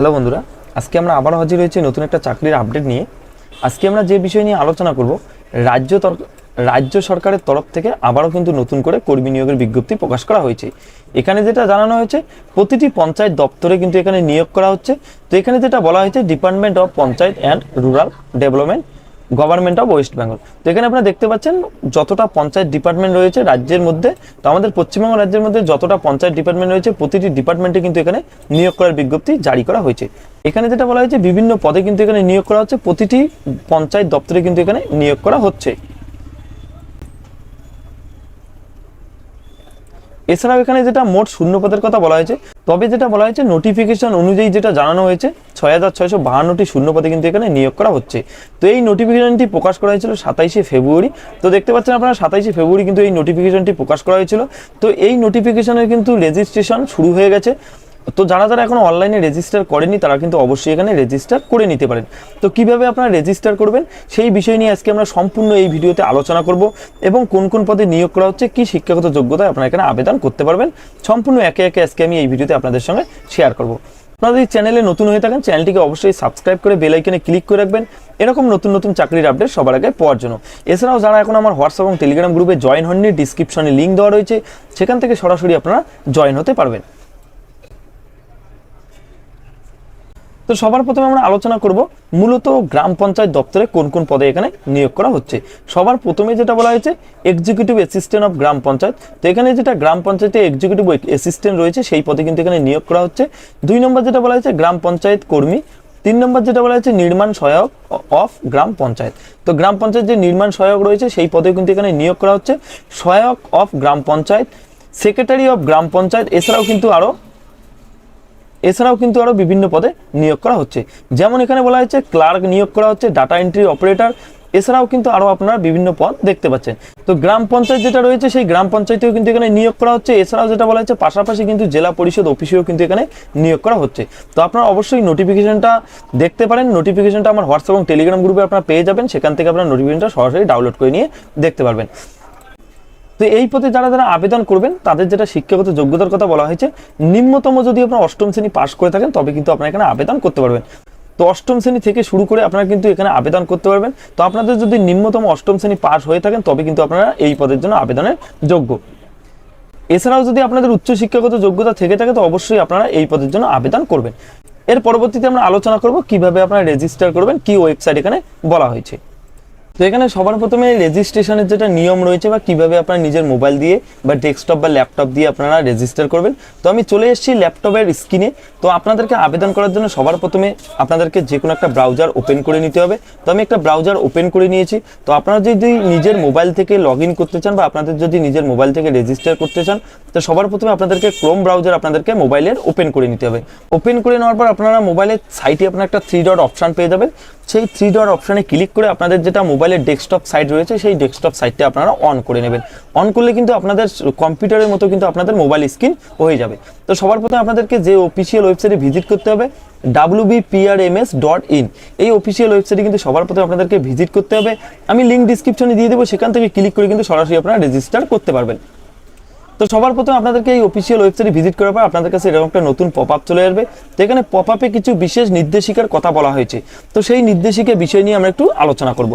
Hello বন্ধুরা, আজকে আমরা আবারও হাজির হয়েছি নতুন একটা চাকরির আপডেট নিয়ে। আজকে আমরা যে বিষয় নিয়ে আলোচনা করব, রাজ্য সরকারের তরফ থেকে আবারও কিন্তু নতুন করে কর্মী নিয়োগের বিজ্ঞপ্তি প্রকাশ করা হয়েছে। এখানে যেটা জানানো হয়েছে, প্রতিটি পঞ্চায়েত দপ্তরে কিন্তু এখানে নিয়োগ করা হচ্ছে। তো এখানে যেটা বলা হয়েছে, department of panchayat and rural development, government of West Bengal. তো এখানে আপনারা দেখতে পাচ্ছেন যতটা পঞ্চায়েত ডিপার্টমেন্ট রয়েছে রাজ্যের মধ্যে, তো আমাদের পশ্চিমবঙ্গ রাজ্যের মধ্যে যতটা পঞ্চায়েত ডিপার্টমেন্ট রয়েছে প্রতিটি ডিপার্টমেন্টে কিন্তু এখানে নিয়োগ করার বিজ্ঞপ্তি জারি করা হয়েছে। এখানে যেটা বলা হয়েছে, বিভিন্ন পদে কিন্তু এখানে নিয়োগ করা হচ্ছে, প্রতিটি পঞ্চায়েত দপ্তরে কিন্তু এখানে নিয়োগ করা হচ্ছে। এছাড়াও এখানে যেটা মোট শূন্যপদের কথা বলা হয়েছে, তবে যেটা বলা হয়েছে নোটিফিকেশন অনুযায়ী যেটা জানানো হয়েছে 6652টি শূন্যপদে কিন্তু এখানে নিয়োগ করা হচ্ছে। তো এই নোটিফিকেশনটি প্রকাশ করা হয়েছিল 27শে ফেব্রুয়ারি। তো দেখতে পাচ্ছেন আপনারা 27শে ফেব্রুয়ারি কিন্তু এই নোটিফিকেশনটি প্রকাশ করা হয়েছিল। তো এই নোটিফিকেশনের কিন্তু রেজিস্ট্রেশন শুরু হয়ে গেছে। তো যারা এখনো অনলাইনে রেজিস্টার করেনি তারা কিন্তু অবশ্যই এখানে রেজিস্টার করে নিতে পারেন। তো কিভাবে আপনারা রেজিস্টার করবেন সেই বিষয় নিয়ে আজকে আমরা সম্পূর্ণ এই ভিডিওতে আলোচনা করব, এবং কোন কোন পদে নিয়োগ করা হচ্ছে, কি শিক্ষাগত যোগ্যতায় আপনারা এখানে আবেদন করতে পারবেন, সম্পূর্ণ একে একে আজকে আমি এই ভিডিওতে আপনাদের সঙ্গে শেয়ার করব। আপনারা যদি চ্যানেলে নতুন হয়ে থাকেন, চ্যানেলটিকে অবশ্যই সাবস্ক্রাইব করে বেল আইকনে ক্লিক করে রাখবেন এরকম নতুন নতুন চাকরির আপডেট সবার আগে পাওয়ার জন্য। এছাড়াও যারা এখন আমার হোয়াটসঅ্যাপ এবং টেলিগ্রাম গ্রুপে জয়েন হননি, ডিসক্রিপশনে লিঙ্ক দেওয়া রয়েছে, সেখান থেকে সরাসরি আপনারা জয়েন হতে পারবেন। তো সবার প্রথমে আমরা আলোচনা করব মূলত গ্রাম পঞ্চায়েত দপ্তরে কোন কোন পদে এখানে নিয়োগ করা হচ্ছে। সবার প্রথমে যেটা বলা হয়েছে, executive assistant of gram panchayat. তো এখানে যেটা গ্রাম পঞ্চায়েতে এক্সিকিউটিভ অ্যাসিস্ট্যান্ট রয়েছে সেই পদে কিন্তু এখানে নিয়োগ করা হচ্ছে। 2 নম্বর যেটা বলা হয়েছে গ্রাম পঞ্চায়েত কর্মী। 3 নম্বর যেটা বলা হয়েছে নির্মাণ সহায়ক অফ গ্রাম পঞ্চায়েত। তো গ্রাম পঞ্চায়েত যে নির্মাণ সহায়ক রয়েছে সেই পদে কিন্তু এখানে নিয়োগ করা হচ্ছে। সহায়ক of gram panchayat, secretary of gram panchayat, এছাড়াও কিন্তু আরো বিভিন্ন পদে নিয়োগ করা হচ্ছে। যেমন এখানে বলা হয়েছে ক্লার্ক নিয়োগ করা হচ্ছে, ডাটা এন্ট্রি অপারেটর, এছাড়াও কিন্তু আরো আপনারা বিভিন্ন পদ দেখতে পাচ্ছেন। তো গ্রাম পঞ্চায়েত যেটা রয়েছে সেই গ্রাম পঞ্চায়েতেও কিন্তু এখানে নিয়োগ করা হচ্ছে। এছাড়াও যেটা বলা হচ্ছে পাশাপাশি কিন্তু জেলা পরিষদ অফিসেও কিন্তু এখানে নিয়োগ করা হচ্ছে। তো আপনারা অবশ্যই নোটিফিকেশনটা দেখতে পারেন। নোটিফিকেশনটা আমার হোয়াটসঅ্যাপ এবং টেলিগ্রাম গ্রুপে আপনারা পেয়ে যাবেন, সেখান থেকে আপনারা নোটিফিকেশনটা সরাসরি ডাউনলোড করে নিয়ে দেখতে পারবেন। তো এই পদে যারা আবেদন করবেন তাদের যেটা শিক্ষাগত যোগ্যতার কথা বলা হয়েছে, নিম্নতম যদি আপনারা 8ম শ্রেণী পাস করে থাকেন তবে কিন্তু আপনারা এখানে আবেদন করতে পারবেন। তো 8ম শ্রেণী থেকে শুরু করে আপনারা কিন্তু এখানে আবেদন করতে পারবেন। তো আপনাদের যদি নিম্নতম 8ম শ্রেণী পাস হয়ে থাকেন তবে কিন্তু আপনারা এই পদের জন্য আবেদনের যোগ্য। এছাড়াও যদি আপনাদের উচ্চ শিক্ষাগত যোগ্যতা থেকে থাকে তো অবশ্যই আপনারা এই পদের জন্য আবেদন করবেন। এর পরবর্তীতে আমরা আলোচনা করব কিভাবে আপনারা রেজিস্টার করবেন, কি ওয়েবসাইট এখানে বলা হয়েছে। তো এখানে সবার প্রথমে রেজিস্ট্রেশনের যেটা নিয়ম রয়েছে বা কিভাবে আপনারা নিজের মোবাইল দিয়ে বা ডেস্কটপ বা ল্যাপটপ দিয়ে আপনারা রেজিস্টার করবেন। তো আমি চলে এসেছি ল্যাপটপের স্ক্রিনে। তো আপনাদেরকে আবেদন করার জন্য সবার প্রথমে আপনাদেরকে যে কোনো একটা ব্রাউজার ওপেন করে নিতে হবে। তো আমি একটা ব্রাউজার ওপেন করে নিয়েছি। তো আপনারা যদি নিজের মোবাইল থেকে লগ ইন করতে চান বা আপনাদের যদি নিজের মোবাইল থেকে রেজিস্টার করতে চান, তো সবার প্রথমে আপনাদেরকে ক্রোম ব্রাউজার আপনাদেরকে মোবাইলের ওপেন করে নিতে হবে। ওপেন করে নেওয়ার পর আপনারা মোবাইলের সাইটে আপনারা একটা 3 ডট অপশান পেয়ে যাবেন। সেই 3 ডট অপশানে ক্লিক করে আপনাদের যেটা মোবাইলের ডেস্কটপ সাইট রয়েছে সেই ডেস্কটপ সাইটটা আপনারা অন করে নেবেন। অন করলে কিন্তু আপনাদের কম্পিউটারের মতো কিন্তু আপনাদের মোবাইল স্ক্রিন হয়ে যাবে। তো সবার প্রথমে আপনাদেরকে যে অফিসিয়াল ওয়েবসাইটে ভিজিট করতে হবে, wbprms.in, এই অফিসিয়াল ওয়েবসাইটে কিন্তু সবার প্রথমে আপনাদেরকে ভিজিট করতে হবে। আমি লিঙ্ক ডিসক্রিপশনে দিয়ে দেবো, সেখান থেকে ক্লিক করে কিন্তু সরাসরি আপনারা রেজিস্টার করতে পারবেন। তো সবার প্রথমে আপনাদেরকে এই অফিসিয়াল ওয়েবসাইটে ভিজিট করার পর আপনাদের কাছে এরকম একটা নতুন পপ আপ চলে আসবে। তো এখানে পপ আপে কিছু বিশেষ নির্দেশিকার কথা বলা হয়েছে। তো সেই নির্দেশিকার বিষয় নিয়ে আমরা একটু আলোচনা করব।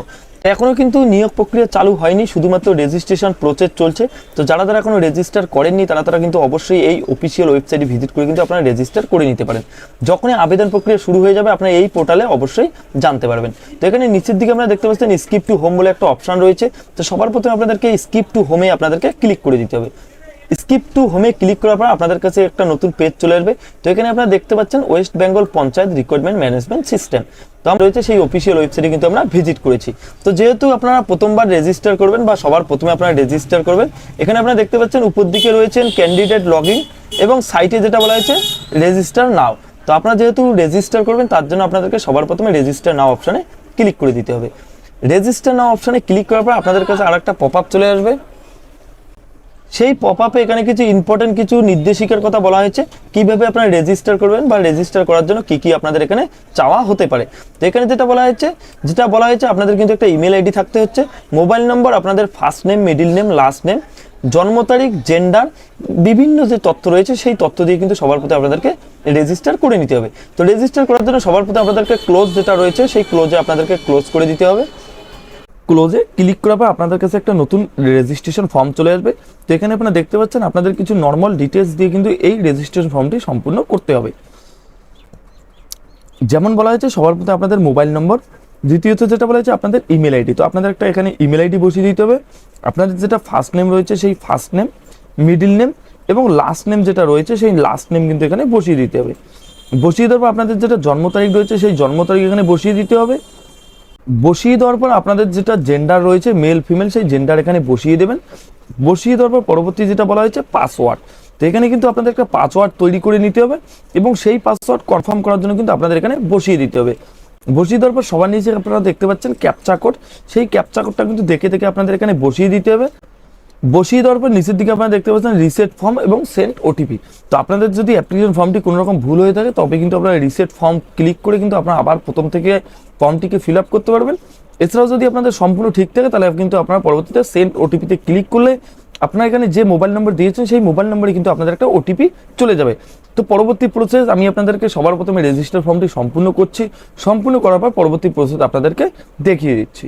এখনও কিন্তু নিয়োগ প্রক্রিয়া চালু হয়নি, শুধুমাত্র রেজিস্ট্রেশন প্রসেস চলছে। তো যারা এখনো রেজিস্টার করেননি তারা কিন্তু অবশ্যই এই অফিসিয়াল ওয়েবসাইটে ভিজিট করে কিন্তু আপনারা রেজিস্টার করে নিতে পারেন। যখনই আবেদন প্রক্রিয়া শুরু হয়ে যাবে আপনারা এই পোর্টালে অবশ্যই জানতে পারবেন। তো এখানে নিচের দিকে আপনারা দেখতে পাচ্ছেন স্কিপ টু হোম বলে একটা অপশন রয়েছে। তো সবার প্রথমে আপনাদেরকে স্কিপ টু হোমে আপনাদেরকে ক্লিক করে দিতে হবে। স্কিপ টু হোমে ক্লিক করার পর আপনাদের কাছে একটা নতুন পেজ চলে আসবে। তো এখানে আপনারা দেখতে পাচ্ছেন West Bengal panchayat recruitment management system. তো আমরা রয়েছে সেই অফিসিয়াল ওয়েবসাইটে কিন্তু আমরা ভিজিট করেছি। তো যেহেতু আপনারা প্রথমবার রেজিস্টার করবেন বা সবার প্রথমে আপনারা রেজিস্টার করবেন, এখানে আপনারা দেখতে পাচ্ছেন উপর দিকে রয়েছেন ক্যান্ডিডেট লগ ইন এবং সাইটে যেটা বলা হয়েছে রেজিস্টার নাও। তো আপনারা যেহেতু রেজিস্টার করবেন তার জন্য আপনাদেরকে সবার প্রথমে রেজিস্টার নাও অপশানে ক্লিক করে দিতে হবে। রেজিস্টার নাও অপশানে ক্লিক করার পর আপনাদের কাছে আর একটা পপ আপ চলে আসবে। সেই পপ আপে এখানে কিছু ইম্পর্টেন্ট কিছু নির্দেশিকার কথা বলা হয়েছে, কিভাবে আপনারা রেজিস্টার করবেন বা রেজিস্টার করার জন্য কি আপনাদের এখানে চাওয়া হতে পারে। তো এখানে যেটা বলা হয়েছে আপনাদের কিন্তু একটা ইমেল আইডি থাকতে হচ্ছে, মোবাইল নম্বর, আপনাদের first name, middle name, last name, জন্ম তারিখ, জেন্ডার, বিভিন্ন যে তথ্য রয়েছে সেই তথ্য দিয়ে কিন্তু সবার প্রতি আপনাদেরকে রেজিস্টার করে নিতে হবে। তো রেজিস্টার করার জন্য সবার প্রতি আপনাদেরকে ক্লোজ যেটা রয়েছে সেই ক্লোজে আপনাদেরকে ক্লোজ করে দিতে হবে। ক্লোজে ক্লিক করার পর আপনাদের কাছে একটা নতুন রেজিস্ট্রেশন ফর্ম চলে আসবে। তো এখানে আপনারা দেখতে পাচ্ছেন আপনাদের কিছু নর্মাল ডিটেলস দিয়ে কিন্তু এই রেজিস্ট্রেশন ফর্মটি সম্পূর্ণ করতে হবে। যেমন বলা হয়েছে সবার প্রতি আপনাদের মোবাইল নম্বর, দ্বিতীয়ত যেটা বলা হয়েছে আপনাদের ইমেল আইডি। তো আপনাদের একটা এখানে ইমেল আইডি বসিয়ে দিতে হবে। আপনাদের যেটা ফার্স্ট নেম রয়েছে সেই ফার্স্ট নেম, মিডিল নেম এবং লাস্ট নেম যেটা রয়েছে সেই লাস্ট নেম কিন্তু এখানে বসিয়ে দিতে হবে। বসিয়ে দেওয়ার পর আপনাদের যেটা জন্ম তারিখ রয়েছে সেই জন্ম তারিখ এখানে বসিয়ে দিতে হবে। বসিয়ে দেওয়ার পর আপনাদের যেটা জেন্ডার রয়েছে মেল ফিমেল সেই জেন্ডার এখানে বসিয়ে দেবেন। বসিয়ে দেওয়ার পর পরবর্তী যেটা বলা হয়েছে পাসওয়ার্ড। তো এখানে কিন্তু আপনাদের একটা পাসওয়ার্ড তৈরি করে নিতে হবে এবং সেই পাসওয়ার্ড কনফার্ম করার জন্য কিন্তু আপনাদের এখানে বসিয়ে দিতে হবে। বসিয়ে দেওয়ার পর সবার নিচে আপনারা দেখতে পাচ্ছেন ক্যাপচা কোড, সেই ক্যাপচা কোডটা কিন্তু দেখে দেখে আপনাদের এখানে বসিয়ে দিতে হবে। বসিয়ে দেওয়ার পর নিচের দিকে আপনারা দেখতে পাচ্ছেন রিসেট ফর্ম এবং সেন্ড ওটিপি। তো আপনাদের যদি অ্যাপ্লিকেশন ফর্মটি কোনো রকম ভুল হয়ে থাকে তবে কিন্তু আপনারা রিসেট ফর্ম ক্লিক করে কিন্তু আপনারা আবার প্রথম থেকে ফর্মটিকে ফিল আপ করতে পারবেন। এছাড়াও যদি আপনাদের সম্পূর্ণ ঠিক থাকে তাহলে কিন্তু আপনারা পরবর্তীতে সেন্ড ওটিপিতে ক্লিক করলে আপনার এখানে যে মোবাইল নম্বর দিয়েছেন সেই মোবাইল নম্বরে কিন্তু আপনাদের একটা ওটিপি চলে যাবে। তো পরবর্তী প্রসেস আমি আপনাদেরকে সবার প্রথমে রেজিস্টার ফর্মটি সম্পূর্ণ করছি, সম্পূর্ণ করার পর পরবর্তী প্রসেস আপনাদেরকে দেখিয়ে দিচ্ছি।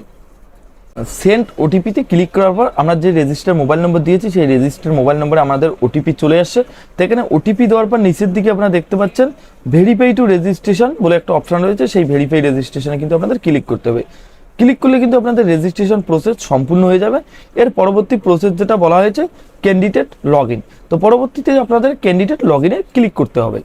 সেন্ড ওটিপিতে ক্লিক করার পর আমরা যে রেজিস্টার মোবাইল নম্বর দিয়েছি সেই রেজিস্টার মোবাইল নম্বরে আমাদের ওটিপি চলে আসছে। তো এখানে ওটিপি দেওয়ার পর নিচের দিকে আপনারা দেখতে পাচ্ছেন ভেরিফাই টু রেজিস্ট্রেশন বলে একটা অপশন রয়েছে, সেই ভেরিফাই রেজিস্ট্রেশনে কিন্তু আপনাদের ক্লিক করতে হবে। ক্লিক করলে কিন্তু আপনাদের রেজিস্ট্রেশন প্রসেস সম্পূর্ণ হয়ে যাবে। এর পরবর্তী প্রসেস যেটা বলা হয়েছে ক্যান্ডিডেট লগ ইন। তো পরবর্তীতে আপনাদের ক্যান্ডিডেট লগ ইনে ক্লিক করতে হবে।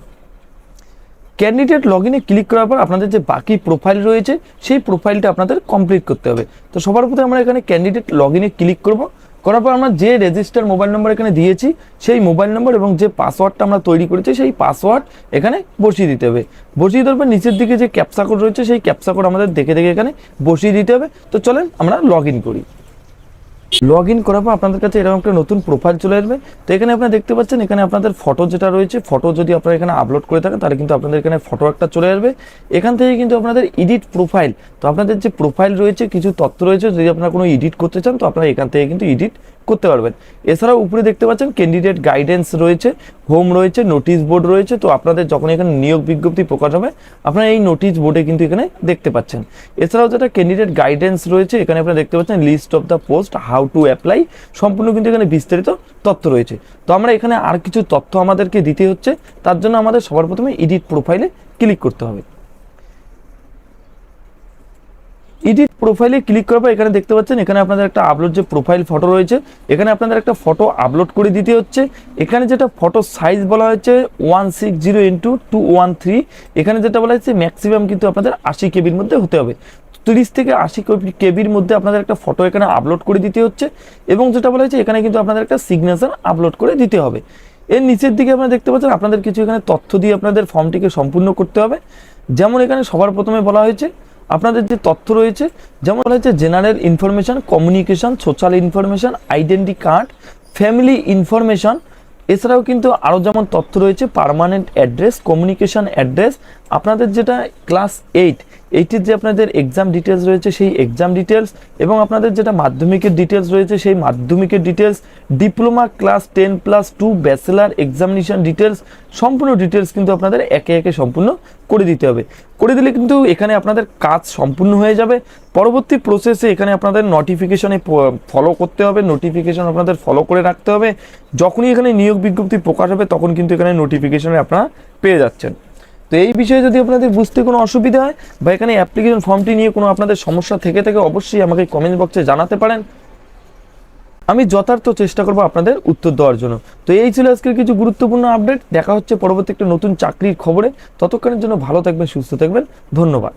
ক্যান্ডিডেট লগ ইনে ক্লিক করার পর আপনাদের যে বাকি প্রোফাইল রয়েছে সেই প্রোফাইলটা আপনাদের কমপ্লিট করতে হবে। তো সবার প্রথমে আমরা এখানে ক্যান্ডিডেট লগ ইনে ক্লিক করব। করার পর আমরা যে রেজিস্টার মোবাইল নম্বর এখানে দিয়েছি সেই মোবাইল নম্বর এবং যে পাসওয়ার্ডটা আমরা তৈরি করেছি সেই পাসওয়ার্ড এখানে বসিয়ে দিতে হবে। বসিয়ে দেওয়ার পর নিচের দিকে যে ক্যাপচা কোড রয়েছে সেই ক্যাপচা কোড আমাদের দেখে দেখে এখানে বসিয়ে দিতে হবে। তো চলেন আমরা লগ ইন করি। লগ ইন করার পর আপনাদের কাছে এরকম একটা নতুন প্রোফাইল চলে আসবে। তো এখানে আপনারা দেখতে পাচ্ছেন এখানে আপনাদের ফটো যেটা রয়েছে, ফটো যদি আপনারা এখানে আপলোড করে থাকেন তাহলে কিন্তু আপনাদের এখানে ফটো একটা চলে আসবে। এখান থেকে কিন্তু আপনাদের এডিট প্রোফাইল, তো আপনাদের যে প্রোফাইল রয়েছে কিছু তথ্য রয়েছে যদি আপনারা কোনো এডিট করতে চান তো আপনারা এখান থেকে কিন্তু এডিট করতে পারবেন। এছাড়াও উপরে দেখতে পাচ্ছেন ক্যান্ডিডেট গাইডেন্স রয়েছে, হোম রয়েছে, নোটিশ বোর্ড রয়েছে। তো আপনাদের যখন এখানে নিয়োগ বিজ্ঞপ্তি প্রকাশ হবে আপনারা এই নোটিশ বোর্ডে কিন্তু এখানে দেখতে পাচ্ছেন। এছাড়াও যেটা ক্যান্ডিডেট গাইডেন্স রয়েছে এখানে আপনারা দেখতে পাচ্ছেন list of the post, how to apply, সম্পূর্ণ কিন্তু এখানে বিস্তারিত তথ্য রয়েছে। তো আমরা এখানে আর কিছু তথ্য আমাদেরকে দিতে হচ্ছে, তার জন্য আমাদের সবার প্রথমে এডিট প্রোফাইলে ক্লিক করতে হবে। এডিট প্রোফাইলে ক্লিক করার পর এখানে দেখতে পাচ্ছেন এখানে আপনাদের একটা আপলোড যে প্রোফাইল ফটো রয়েছে এখানে আপনাদের একটা ফটো আপলোড করে দিতে হচ্ছে। এখানে যেটা ফটো সাইজ বলা হয়েছে 160x213, এখানে যেটা বলা হয়েছে ম্যাক্সিমাম কিন্তু আপনাদের 80 কেবির মধ্যে হতে হবে। 30 থেকে 80 কেবির মধ্যে আপনাদের একটা ফটো এখানে আপলোড করে দিতে হচ্ছে এবং যেটা বলা হয়েছে এখানে কিন্তু আপনাদের একটা সিগনেচার আপলোড করে দিতে হবে। এর নিচের দিকে আপনারা দেখতে পাচ্ছেন আপনাদের কিছু এখানে তথ্য দিয়ে আপনাদের ফর্মটিকে সম্পূর্ণ করতে হবে। যেমন এখানে সবার প্রথমে বলা হয়েছে আপনাদের যে তথ্য রয়েছে, যেমন বলা হয়েছে general information, communication, social information, identity card, family information. এছাড়াও কিন্তু আরও যেমন তথ্য রয়েছে পার্মানেন্ট অ্যাড্রেস, কমিউনিকেশন অ্যাড্রেস, আপনাদের যেটা ক্লাস 8-এর যে আপনাদের এক্সাম ডিটেলস রয়েছে সেই এক্সাম ডিটেলস এবং আপনাদের যেটা মাধ্যমিকের ডিটেলস রয়েছে সেই মাধ্যমিকের details, diploma class 10+2 bachelor examination details, সম্পূর্ণ ডিটেলস কিন্তু আপনাদের একে একে সম্পূর্ণ করে দিতে হবে। করে দিলে কিন্তু এখানে আপনাদের কাজ সম্পূর্ণ হয়ে যাবে। পরবর্তী প্রসেসে এখানে আপনাদের নোটিফিকেশনে ফলো করতে হবে, নোটিফিকেশন আপনাদের ফলো করে রাখতে হবে। যখনই এখানে নিয়োগ বিজ্ঞপ্তি প্রকাশ হবে তখন কিন্তু এখানে নোটিফিকেশনে আপনারা পেয়ে যাচ্ছেন। তো এই বিষয়ে যদি আপনাদের বুঝতে কোনো অসুবিধা হয় বা এখানে অ্যাপ্লিকেশন ফর্মটি নিয়ে কোনো আপনাদের সমস্যা থেকে থাকে অবশ্যই আমাকে কমেন্ট বক্সে জানাতে পারেন, আমি যথার্থ চেষ্টা করব আপনাদের উত্তর দেওয়ার জন্য। তো এই ছিল আজকের কিছু গুরুত্বপূর্ণ আপডেট। দেখা হচ্ছে পরবর্তী একটা নতুন চাকরির খবরে। ততক্ষণের জন্য ভালো থাকবেন, সুস্থ থাকবেন, ধন্যবাদ।